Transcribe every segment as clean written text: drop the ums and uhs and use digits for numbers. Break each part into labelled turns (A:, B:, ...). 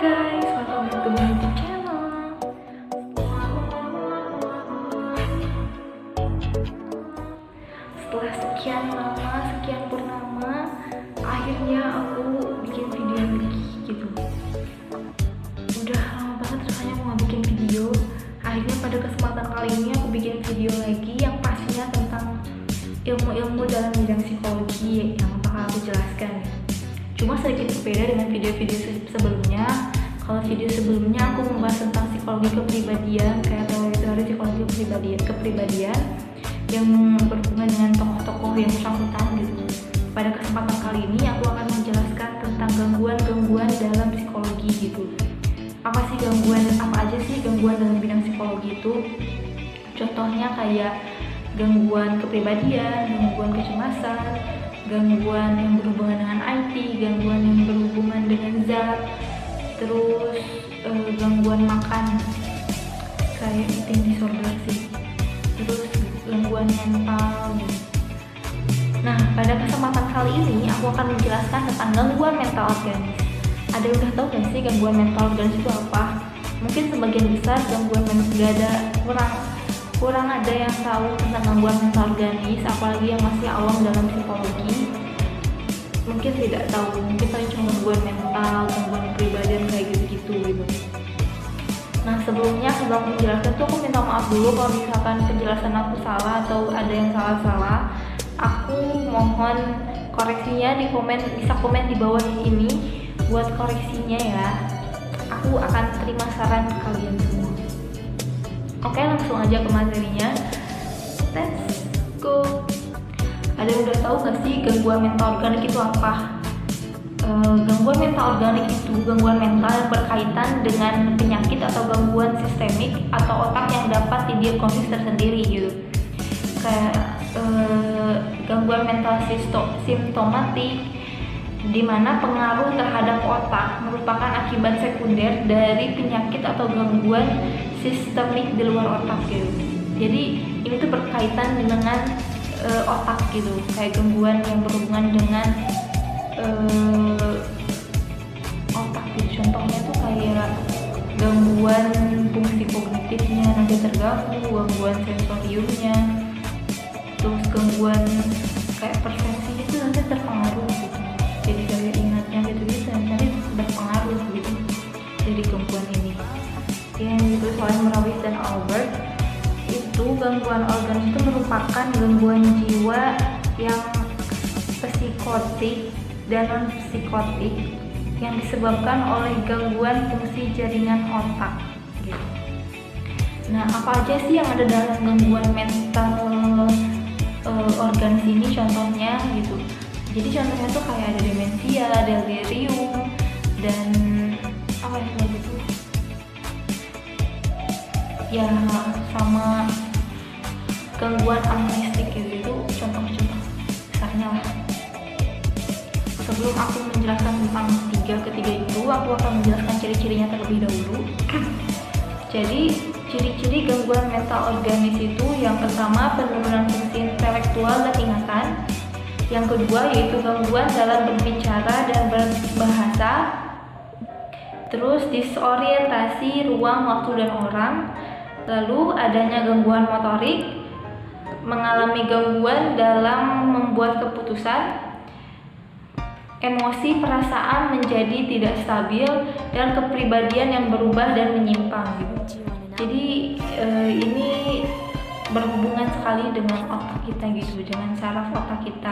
A: guys, welcome back to my YouTube channel. Setelah sekian lama, sekian purnama, akhirnya aku bikin video lagi gitu. Udah lama banget rasanya mau bikin video. Akhirnya pada kesempatan kali ini aku bikin video lagi yang pastinya tentang ilmu-ilmu dalam bidang psikologi yang bakal aku jelaskan. Cuma sedikit berbeda dengan video-video sebelumnya. Kalau video sebelumnya aku membahas tentang psikologi kepribadian, kayak teori-teori psikologi kepribadian yang berhubungan dengan tokoh-tokoh yang bersangkutan gitu. Pada kesempatan kali ini aku akan menjelaskan tentang gangguan-gangguan dalam psikologi gitu. Apa aja sih gangguan dalam bidang psikologi itu? Contohnya kayak gangguan kepribadian, gangguan kecemasan, gangguan yang berhubungan dengan IT, gangguan yang berhubungan dengan zat, terus gangguan makan kayak eating disorder sih, terus gangguan mental gitu. Nah, pada kesempatan kali ini aku akan menjelaskan tentang gangguan mental organis. Ada yang udah tahu gak sih gangguan mental organis itu apa? Mungkin sebagian besar gangguan kurang ada yang tahu tentang gangguan mental organis, apalagi yang masih awam dalam psikologi. Mungkin tidak tahu, mungkin paling cuma gangguan mental, gangguan kepribadian kayak gitu. Nah, sebelum menjelaskan tuh aku minta maaf dulu kalau misalkan penjelasan aku salah atau ada yang salah-salah. Aku mohon koreksinya bisa komen di bawah ini buat koreksinya ya. Aku akan terima saran kalian semua. Oke, langsung aja ke materinya. Let's go. Ada yang udah tahu gak sih gangguan mental organik itu apa? Gangguan mental organik itu gangguan mental yang berkaitan dengan penyakit atau gangguan sistemik atau otak yang dapat didiagnosis tersendiri gitu. Kayak gangguan mental simptomatik, di mana pengaruh terhadap otak merupakan akibat sekunder dari penyakit atau gangguan sistemik di luar otak gitu. Jadi ini tuh berkaitan dengan otak gitu, kayak gangguan yang berhubungan dengan otak gitu. Contohnya tuh kayak gangguan fungsi kognitifnya nanti terganggu, gangguan sensoriumnya, terus gangguan kayak persepsi itu nanti terpengaruh gitu. Jadi daya ingatnya gitu nanti berpengaruh gitu dari gangguan ini. Yang ditulis oleh Mrawis dan Albert, itu gangguan organis itu merupakan gangguan jiwa yang psikotik dan non psikotik yang disebabkan oleh gangguan fungsi jaringan otak gitu. Nah, apa aja sih yang ada dalam gangguan mental organis ini? Contohnya gitu. Jadi contohnya tuh kayak ada demensia, delirium, dan apa ya lagi tuh? Ya sama gangguan amnestik gitu, contoh-contoh besarnya lah. Sebelum aku menjelaskan tentang ketiga itu, aku akan menjelaskan ciri-cirinya terlebih dahulu. Jadi ciri-ciri gangguan mental organis itu yang pertama penurunan fungsi intelektual dan ingatan. Yang kedua yaitu gangguan dalam berbicara dan berbahasa. Terus disorientasi ruang, waktu, dan orang. Lalu adanya gangguan motorik, mengalami gangguan dalam membuat keputusan, emosi, perasaan menjadi tidak stabil, dan kepribadian yang berubah dan menyimpang gitu. Jadi ini berhubungan sekali dengan otak kita gitu, dengan saraf otak kita,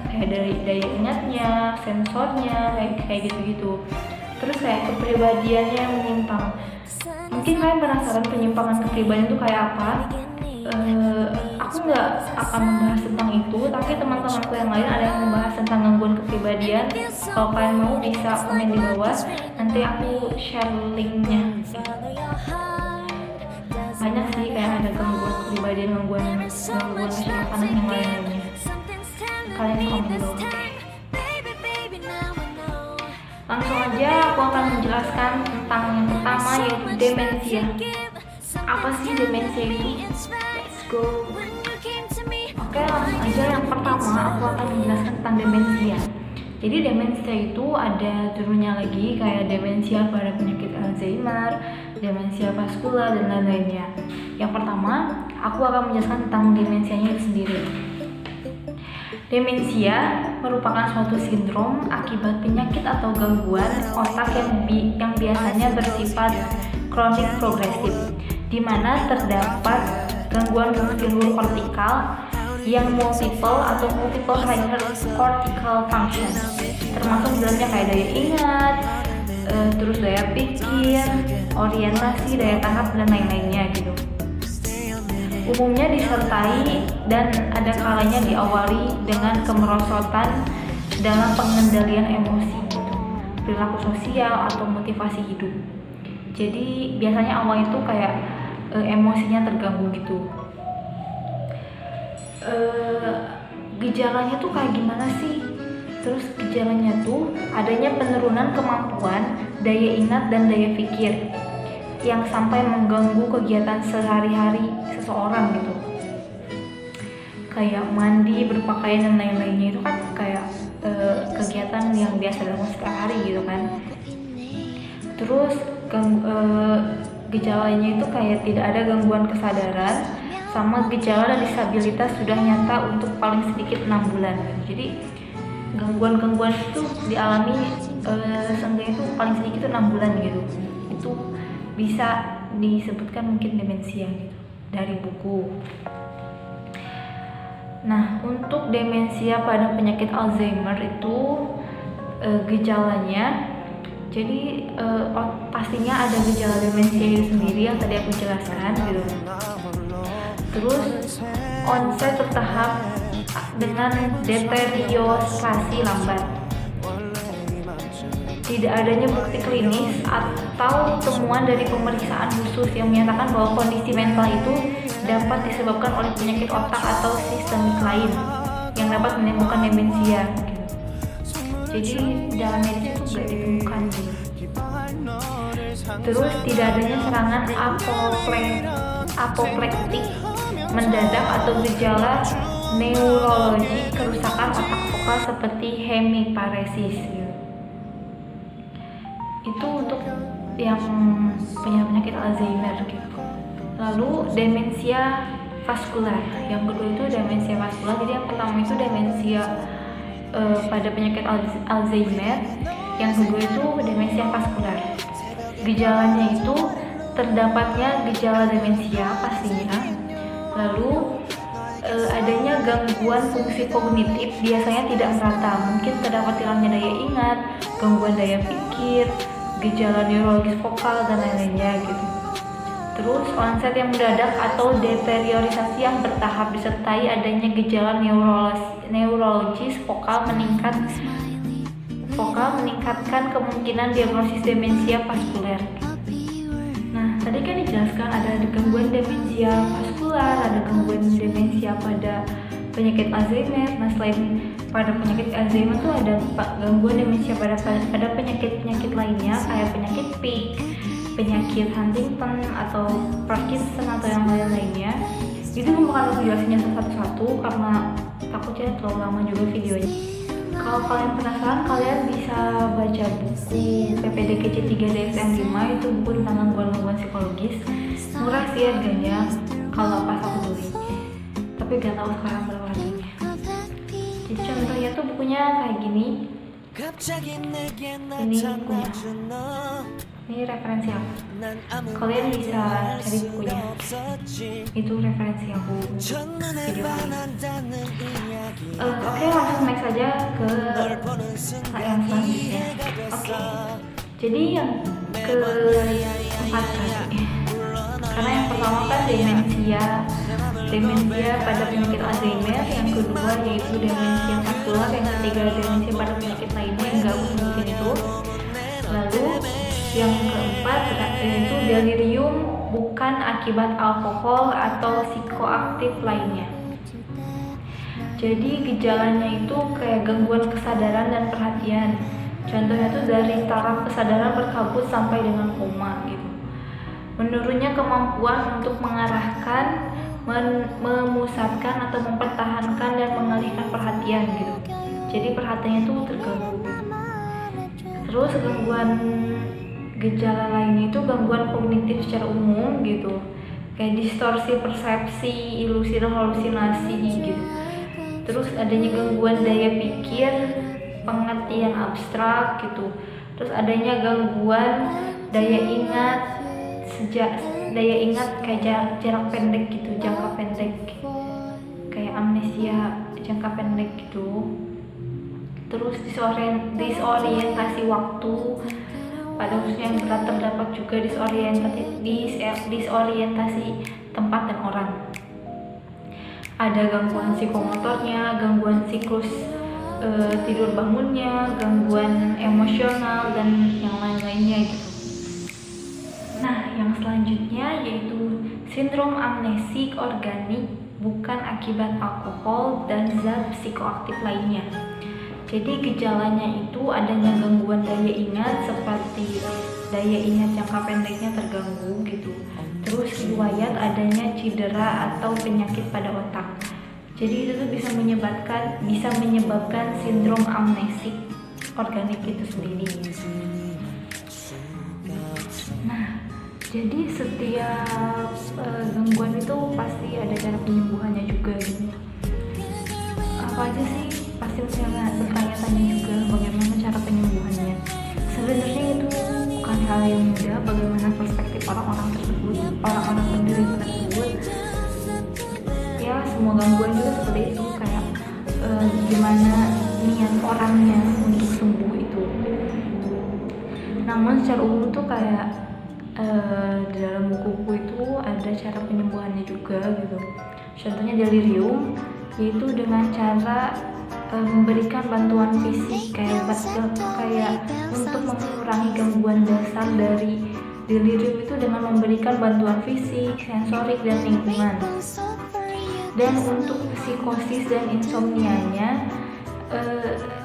A: kayak dari daya ingatnya, sensornya, kayak gitu. Terus kayak kepribadiannya yang menyimpang. Mungkin kalian penasaran penyimpangan kepribadian itu kayak apa? Aku nggak akan membahas tentang itu, tapi teman-temanku yang lain ada yang membahas tentang gangguan kepribadian. Kalau kalian mau bisa komen di bawah, nanti aku share linknya. Banyak sih kayak ada gangguan kepribadian, gangguan kecemasan yang lainnya. Kalian komen di bawah. Langsung aja aku akan menjelaskan tentang yang pertama yaitu demensia. Apa sih demensia itu? Let's go. Oke, langsung aja yang pertama aku akan menjelaskan tentang demensia. Jadi demensia itu ada turunnya lagi, kayak demensia pada penyakit Alzheimer, demensia vaskular, dan lain-lainnya. Yang pertama, aku akan menjelaskan tentang demensianya itu sendiri. Demensia merupakan suatu sindrom akibat penyakit atau gangguan otak yang biasanya bersifat kronik progresif, di mana terdapat gangguan fungsi luar kortikal yang multiple atau multiple higher cortical function, termasuk dalamnya kayak daya ingat, terus daya pikir, orientasi, daya tangkap, dan lain-lainnya gitu. Umumnya disertai dan ada kalanya diawali dengan kemerosotan dalam pengendalian emosi, perilaku sosial atau motivasi hidup. Jadi biasanya awal itu kayak emosinya terganggu gitu. Gejalanya tuh kayak gimana sih? Terus gejalanya tuh adanya penurunan kemampuan daya ingat dan daya pikir yang sampai mengganggu kegiatan sehari-hari seseorang gitu. Kayak mandi, berpakaian, dan lain-lainnya itu kan kayak kegiatan yang biasa dilakukan setiap hari gitu kan. Terus gejalanya itu kayak tidak ada gangguan kesadaran, sama gejala dan disabilitas sudah nyata untuk paling sedikit 6 bulan. Jadi gangguan-gangguan itu dialami seenggaknya itu paling sedikit itu 6 bulan gitu. Itu bisa disebutkan mungkin demensia gitu dari buku. Nah, untuk demensia pada penyakit Alzheimer itu gejalanya, jadi pastinya ada gejala demensia itu sendiri yang tadi aku jelaskan gitu. Terus onset bertahap dengan deteriorasi lambat. Tidak adanya bukti klinis atau temuan dari pemeriksaan khusus yang menyatakan bahwa kondisi mental itu dapat disebabkan oleh penyakit otak atau sistemik lain yang dapat menimbulkan demensia gitu. Jadi dalam medis itu nggak ditemukan gitu. Terus tidak adanya serangan apoplektik mendadak atau gejala neurologi kerusakan otak vokal seperti hemiparesis gitu. Itu untuk yang punya penyakit Alzheimer gitu. Lalu demensia vaskular, yang kedua itu demensia vaskular. Jadi yang pertama itu demensia pada penyakit Alzheimer, yang kedua itu demensia vaskular. Gejalanya itu terdapatnya gejala demensia pastinya, lalu adanya gangguan fungsi kognitif biasanya tidak merata, mungkin terdapat hilangnya daya ingat, gangguan daya pikir, gejala neurologis vokal, dan lain-lainnya gitu. Terus onset yang mendadak atau deteriorisasi yang bertahap disertai adanya gejala neurologis vokal meningkatkan kemungkinan diagnosis demensia vaskuler. Nah, tadi kan dijelaskan ada gangguan demensia vaskular, ada gangguan demensia pada penyakit Alzheimer. Nah, selain pada penyakit Alzheimer tuh ada gangguan demensia pada penyakit lainnya kayak penyakit Pick, penyakit Huntington atau Parkinson atau yang lain-lainnya. Itu bukan jelasinnya satu-satu karena takutnya terlalu lama juga videonya. Kalau kalian penasaran, kalian bisa baca buku PPDKC 3 DSM 5, itu buku tentang gangguan psikologis. Murah sih harganya kalau pas aku beli, tapi gak tahu sekarang berapa harganya. Jadi contohnya tuh bukunya kayak gini. Ini bukunya, ini referensi aku. Kalian bisa cari bukunya, itu referensi aku video ini. Oke, langsung next saja ke yang selanjutnya. Oke, jadi yang keempat tadi, karena yang pertama kan demensia pada penyakit Alzheimer, yang kedua yaitu demensia vaskular, yang ketiga demensia pada penyakit lainnya yang gak aku sebutin itu. Lalu yang keempat yaitu delirium bukan akibat alkohol atau psikoaktif lainnya. Jadi gejalanya itu kayak gangguan kesadaran dan perhatian. Contohnya tuh dari taraf kesadaran berkabut sampai dengan koma gitu. Menurunnya kemampuan untuk mengarahkan, memusatkan atau mempertahankan dan mengalihkan perhatian gitu. jadi perhatiannya tuh terganggu gitu. Terus gangguan gejala lainnya itu gangguan kognitif secara umum gitu, kayak distorsi persepsi, ilusi dan halusinasi gitu. Terus adanya gangguan daya pikir, pengertian abstrak gitu. Terus adanya gangguan daya ingat kayak jarak pendek gitu, jangka pendek, kayak amnesia jangka pendek gitu. Terus disorientasi waktu, pada khususnya yang berat terdapat juga disorientasi tempat dan orang. Ada gangguan psikomotornya, gangguan siklus tidur bangunnya, gangguan emosional, dan yang lain-lainnya gitu. Nah, yang selanjutnya yaitu sindrom amnesik organik bukan akibat alkohol dan zat psikoaktif lainnya. Jadi gejalanya itu adanya gangguan daya ingat, seperti daya ingat jangka pendeknya terganggu gitu. Terus riwayat adanya cedera atau penyakit pada otak. Jadi itu tuh bisa menyebabkan sindrom amnesik organik itu sendiri. Nah, jadi setiap gangguan itu pasti ada cara penyembuhannya juga gitu. Apa aja sih? Pasti bertanya-tanya juga bagaimana cara penyembuhannya. Sebenarnya itu bukan hal yang mudah, bagaimana perspektif orang-orang penderita tersebut. Ya, semua gangguan juga seperti itu, kayak gimana niat orangnya untuk sembuh itu. Namun secara umum tuh kayak di dalam buku-buku itu ada cara penyembuhannya juga gitu. Contohnya delirium, yaitu dengan cara memberikan bantuan fisik kayak untuk mengurangi gangguan dasar dari delirium itu dengan memberikan bantuan fisik, sensorik, dan lingkungan. Dan untuk psikosis dan insomnianya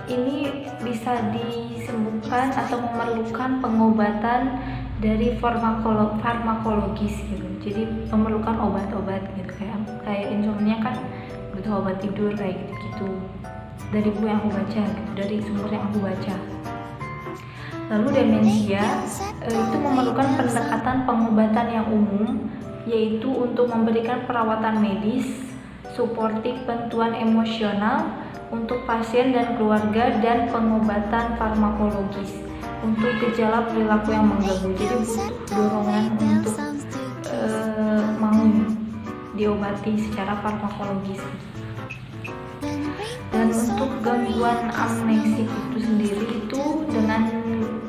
A: ini bisa disembuhkan atau memerlukan pengobatan dari farmakologis gitu. Jadi memerlukan obat-obat gitu, kayak insomnia kan butuh obat tidur kayak gitu. Dari buku yang aku baca gitu, dari sumber yang aku baca. Lalu demensia itu memerlukan pendekatan pengobatan yang umum, yaitu untuk memberikan perawatan medis, suportif, bantuan emosional untuk pasien dan keluarga, dan pengobatan farmakologis untuk gejala perilaku yang mengganggu. Jadi butuh dorongan untuk mau diobati secara farmakologis. Dan untuk gangguan amnesik itu sendiri itu dengan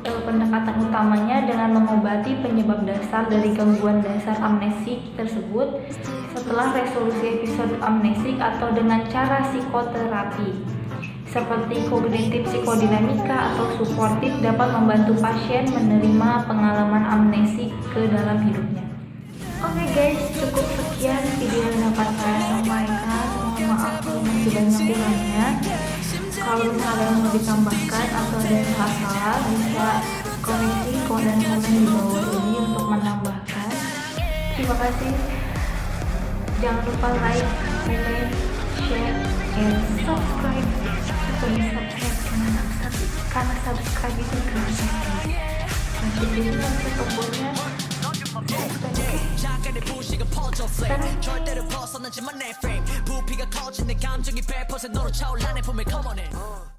A: pendekatan utamanya dengan mengobati penyebab dasar dari gangguan dasar amnesik tersebut setelah resolusi episode amnesik, atau dengan cara psikoterapi seperti kognitif psikodinamika atau suportif dapat membantu pasien menerima pengalaman amnesik ke dalam hidupnya. Oke guys, cukup sekian video yang dapat saya sampaikan. Mohon maaf kalau masih banyak kurangnya. Kalau misalnya mau ditambahkan atau ada yang salah, bisa koreksi dan komen di bawah ini untuk menambahkan. Terima kasih. Jangan lupa like, comment, share, and subscribe. Karena subscribe itu gratis. Nanti di sini ada tombolnya. 절대로 벗어나지만 내 frame 부피가 커진 내 감정이 100% 너로 차올라내 품에 come on in